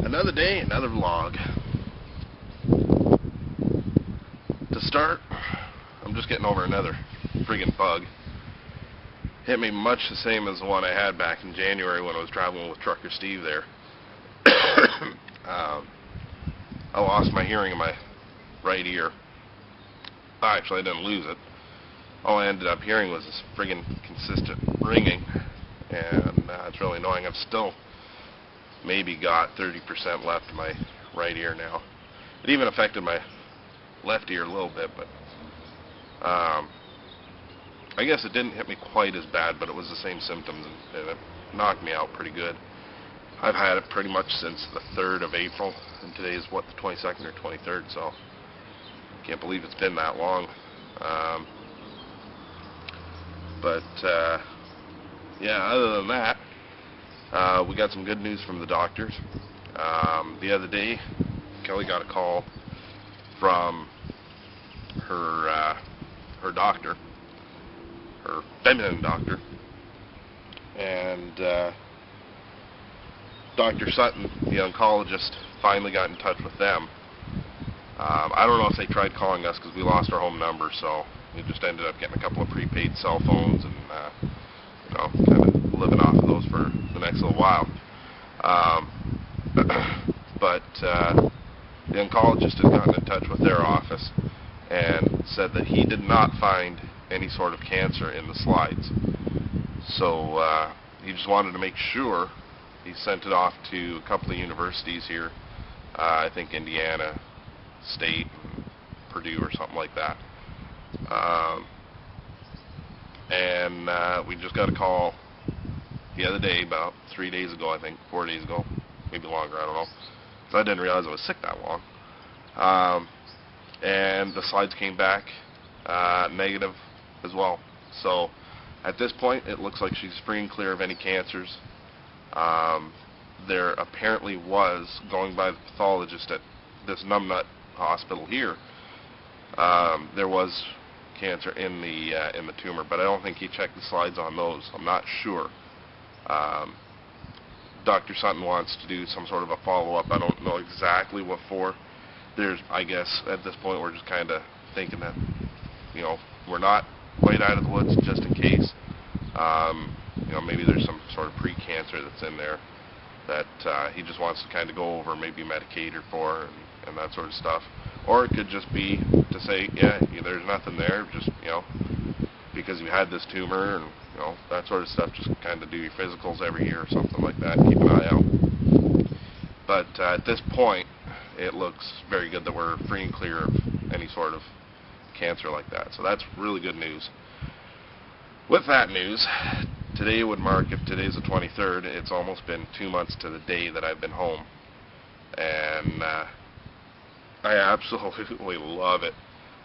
Another day, another vlog. To start, I'm just getting over another friggin' bug. Hit me much the same as the one I had back in January when I was traveling with Trucker Steve there. I lost my hearing in my right ear. Actually, I didn't lose it. All I ended up hearing was this friggin' consistent ringing, and it's really annoying. I've still maybe got 30% left in my right ear now. It even affected my left ear a little bit, but I guess it didn't hit me quite as bad, but it was the same symptoms, and it knocked me out pretty good. I've had it pretty much since the 3rd of April, and today is, what, the 22nd or 23rd, so can't believe it's been that long. Yeah, other than that, we got some good news from the doctors. The other day, Kelly got a call from her doctor, her feminine doctor, and Dr. Sutton, the oncologist, finally got in touch with them. I don't know if they tried calling us because we lost our home number, so we just ended up getting a couple of prepaid cell phones and kind of living off of those for the next little while. But the oncologist had gotten in touch with their office and said that he did not find any sort of cancer in the slides. So he just wanted to make sure. He sent it off to a couple of universities here, I think Indiana State, and Purdue or something like that. We just got a call the other day, about 3 days ago, I think, 4 days ago, maybe longer, I don't know. So I didn't realize I was sick that long. And the slides came back negative as well. So at this point, it looks like she's free and clear of any cancers. There apparently was, going by the pathologist at this numbnut hospital here, there was cancer in the tumor, but I don't think he checked the slides on those. I'm not sure. Dr. Sutton wants to do some sort of a follow-up. I don't know exactly what for. I guess at this point we're just kind of thinking that, we're not quite out of the woods, just in case. Maybe there's some sort of pre-cancer that's in there that he just wants to kind of go over, maybe medicate her for, and that sort of stuff. Or it could just be to say, yeah, there's nothing there, just, because you had this tumor and, that sort of stuff, just kind of do your physicals every year or something like that, keep an eye out. But at this point, it looks very good that we're free and clear of any sort of cancer like that. So that's really good news. With that news, today would mark, if today's the 23rd, it's almost been 2 months to the day that I've been home. And I absolutely love it.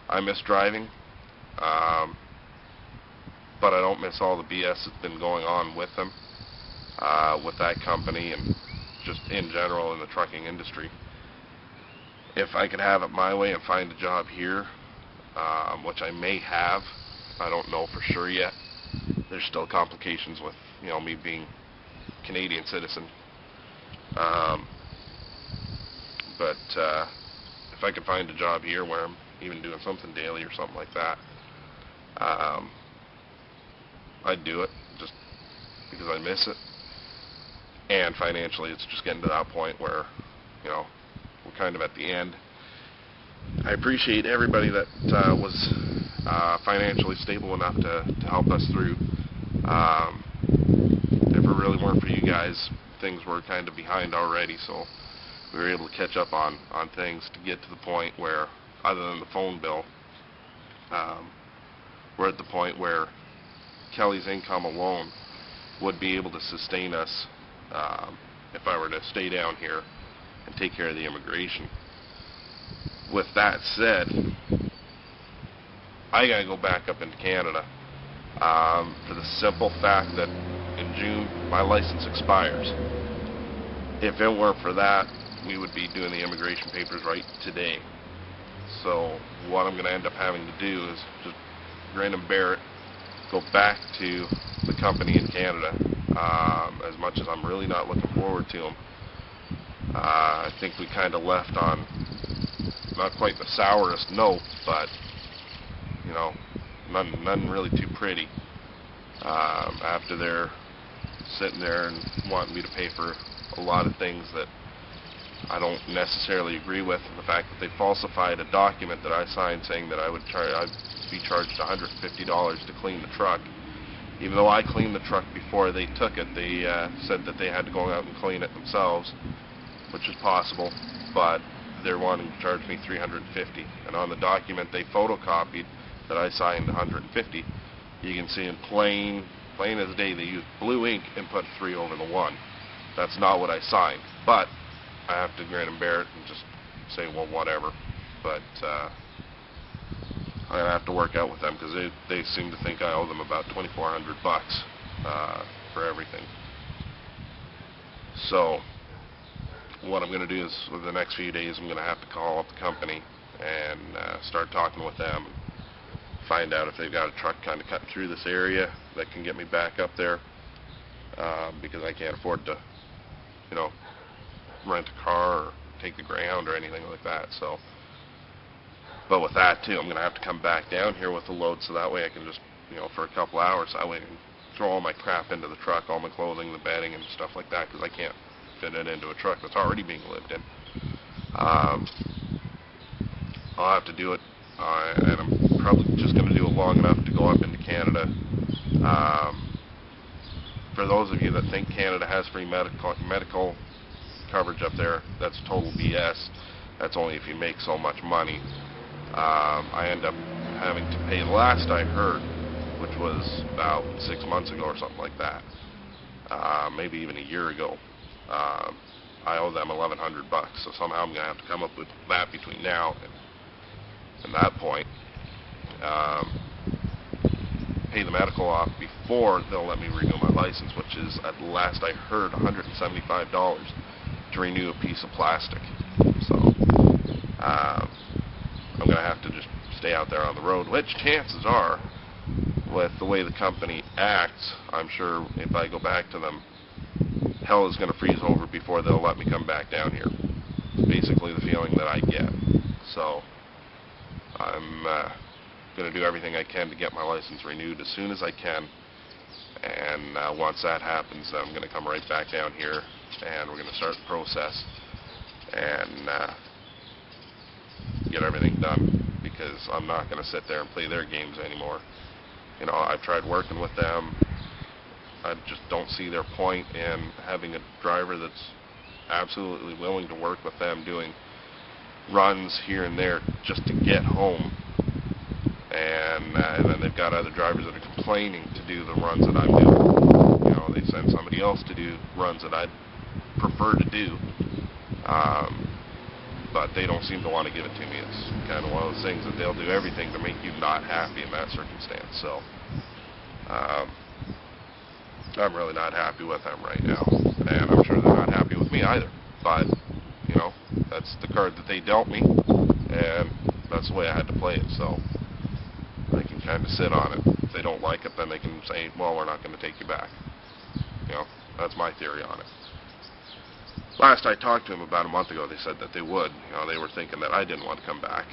I miss driving, but I don't miss all the BS that's been going on with them, with that company, and just in general in the trucking industry. If I could have it my way and find a job here, which I may have, I don't know for sure yet. There's still complications with, me being Canadian citizen. But if I could find a job here where I'm even doing something daily or something like that, I'd do it just because I miss it. And financially, it's just getting to that point where, we're kind of at the end. I appreciate everybody that was financially stable enough to help us through. If it really weren't for you guys, things were kind of behind already, so we were able to catch up on things to get to the point where, other than the phone bill, we're at the point where Kelly's income alone would be able to sustain us if I were to stay down here and take care of the immigration. With that said, I gotta go back up into Canada for the simple fact that in June my license expires. If it weren't for that, we would be doing the immigration papers right today. So what I'm gonna end up having to do is just grin and bear it, go back to the company in Canada, as much as I'm really not looking forward to them. I think we kind of left on not quite the sourest note, but you know, none really too pretty. After they're sitting there and wanting me to pay for a lot of things that I don't necessarily agree with, and the fact that they falsified a document that I signed saying that I'd be charged $150 to clean the truck. Even though I cleaned the truck before they took it, they said that they had to go out and clean it themselves, which is possible, but they're wanting to charge me $350. And on the document they photocopied that I signed $150, you can see in plain as day they used blue ink and put 3 over the 1. That's not what I signed, but I have to grin and bear it and just say, well, whatever. But I'm gonna have to work out with them because they seem to think I owe them about $2,400 for everything. So what I'm gonna do is, over the next few days, I'm gonna have to call up the company and start talking with them, find out if they've got a truck kind of cutting through this area that can get me back up there, because I can't afford to, you know, rent a car or take the Greyhound or anything like that. So, but with that too, I'm gonna have to come back down here with the load, so that way I can just, you know, for a couple hours, that way I can throw all my crap into the truck, all my clothing, the bedding and stuff like that, because I can't fit it into a truck that's already being lived in. I'll have to do it, and I'm probably just going to do it long enough to go up into Canada. For those of you that think Canada has free medical coverage up there, that's total BS. That's only if you make so much money. I end up having to pay, last I heard, which was about 6 months ago or something like that, maybe even a year ago, I owe them $1,100, so somehow I'm going to have to come up with that between now and that point, pay the medical off before they'll let me renew my license, which is, at last I heard, $175 to renew a piece of plastic. So I'm going to have to just stay out there on the road, which chances are, with the way the company acts, I'm sure if I go back to them, hell is going to freeze over before they'll let me come back down here. It's basically the feeling that I get. So I'm going to do everything I can to get my license renewed as soon as I can, and once that happens, I'm going to come right back down here and we're going to start the process and get everything done, because I'm not going to sit there and play their games anymore. You know, I've tried working with them. I just don't see their point in having a driver that's absolutely willing to work with them, doing runs here and there just to get home, and then they've got other drivers that are complaining to do the runs that I'm doing. You know, they send somebody else to do runs that I'd prefer to do, but they don't seem to want to give it to me. It's kind of one of those things that they'll do everything to make you not happy in that circumstance. So I'm really not happy with them right now, and I'm sure they're not happy with me either, but you know, that's the card that they dealt me, and that's the way I had to play it. So I can kind of sit on it. If they don't like it, then they can say, well, we're not going to take you back. You know, that's my theory on it. Last I talked to them about a month ago, they said that they would. You know, they were thinking that I didn't want to come back,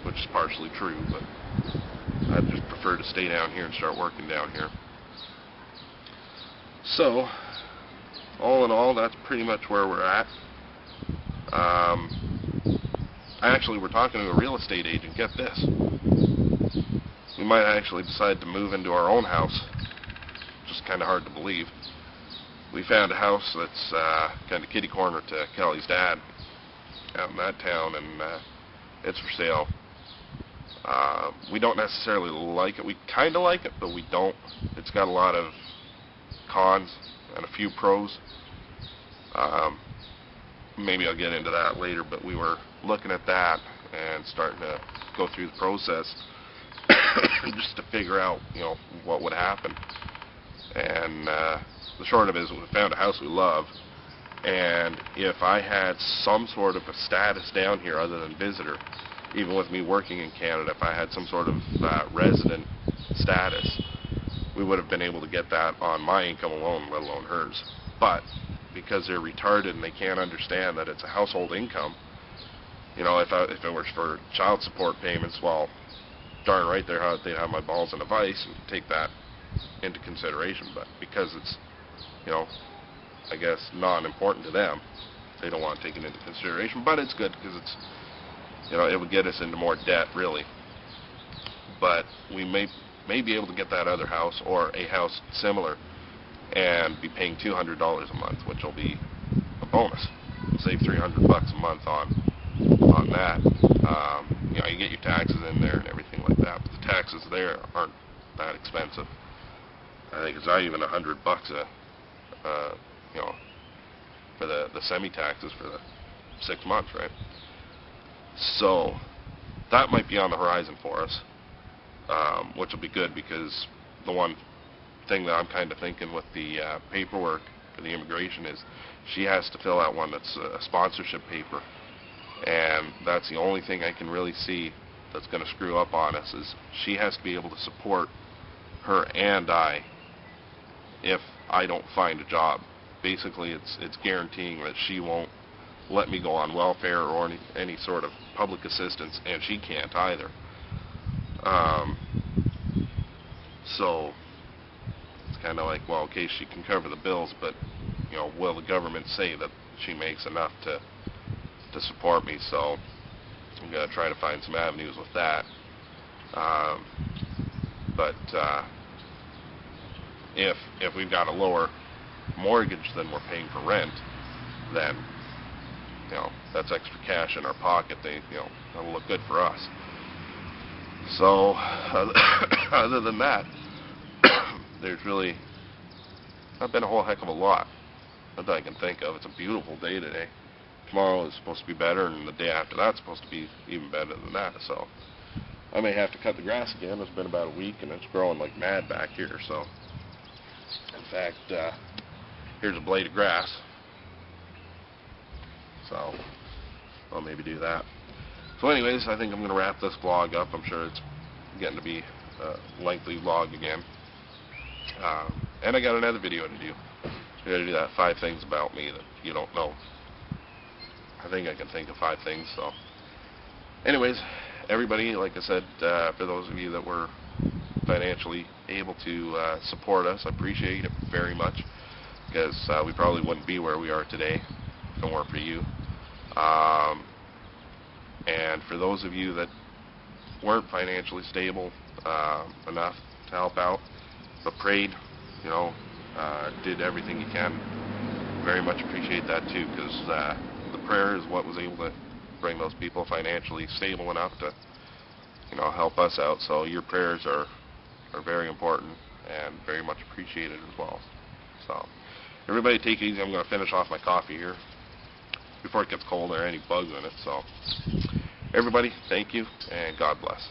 which is partially true, but I'd just prefer to stay down here and start working down here. So, all in all, that's pretty much where we're at. Actually, we're talking to a real estate agent. Get this. We might actually decide to move into our own house. Just kind of hard to believe. We found a house that's kind of kitty corner to Kelly's dad out in that town, and it's for sale. We don't necessarily like it. We kind of like it, but we don't. It's got a lot of cons and a few pros. Maybe I'll get into that later, but we were looking at that and starting to go through the process just to figure out, you know, what would happen. And the short of it is, we found a house we love, and if I had some sort of a status down here other than visitor, even with me working in Canada, if I had some sort of resident status, we would have been able to get that on my income alone, let alone hers. But because they're retarded and they can't understand that it's a household income. You know, if it was for child support payments, well, darn right they'd have my balls in a vice and take that into consideration. But because it's, you know, I guess non-important to them, they don't want to take it into consideration. But it's good because it's, you know, it would get us into more debt, really. But we may be able to get that other house or a house similar and be paying $200 a month, which will be a bonus. Save $300 a month on that. You know, you get your taxes in there and everything like that, but the taxes there aren't that expensive. I think it's not even $100 you know, for the semi-taxes for the 6 months, right? So that might be on the horizon for us, which will be good, because the one thing that I'm kind of thinking with the paperwork for the immigration is she has to fill out one that's a sponsorship paper, and that's the only thing I can really see that's going to screw up on us, is she has to be able to support her and I if I don't find a job. Basically, it's guaranteeing that she won't let me go on welfare or any sort of public assistance, and she can't either. So it's kind of like, well, okay, she can cover the bills, but, you know, will the government say that she makes enough to support me? So I'm going to try to find some avenues with that. But if we've got a lower mortgage than we're paying for rent, then, you know, that's extra cash in our pocket. You know, that'll look good for us. So other than that, there's really not been a whole heck of a lot that I can think of. It's a beautiful day today. Tomorrow is supposed to be better, and the day after that's supposed to be even better than that. So I may have to cut the grass again. It's been about a week, and it's growing like mad back here. So in fact, here's a blade of grass. So I'll maybe do that. So anyways, I think I'm going to wrap this vlog up. I'm sure it's getting to be a lengthy vlog again. And I got another video to do. I got to do that 5 things about me that you don't know. I think I can think of 5 things. So anyways, everybody, like I said, for those of you that were financially able to support us, I appreciate it very much, because we probably wouldn't be where we are today if it weren't for you. And for those of you that weren't financially stable enough to help out, but prayed, you know, did everything you can, very much appreciate that too, because the prayer is what was able to bring those people financially stable enough to, you know, help us out. So your prayers are very important and very much appreciated as well. So everybody take it easy. I'm going to finish off my coffee here before it gets cold or any bugs in it. So everybody, thank you, and God bless.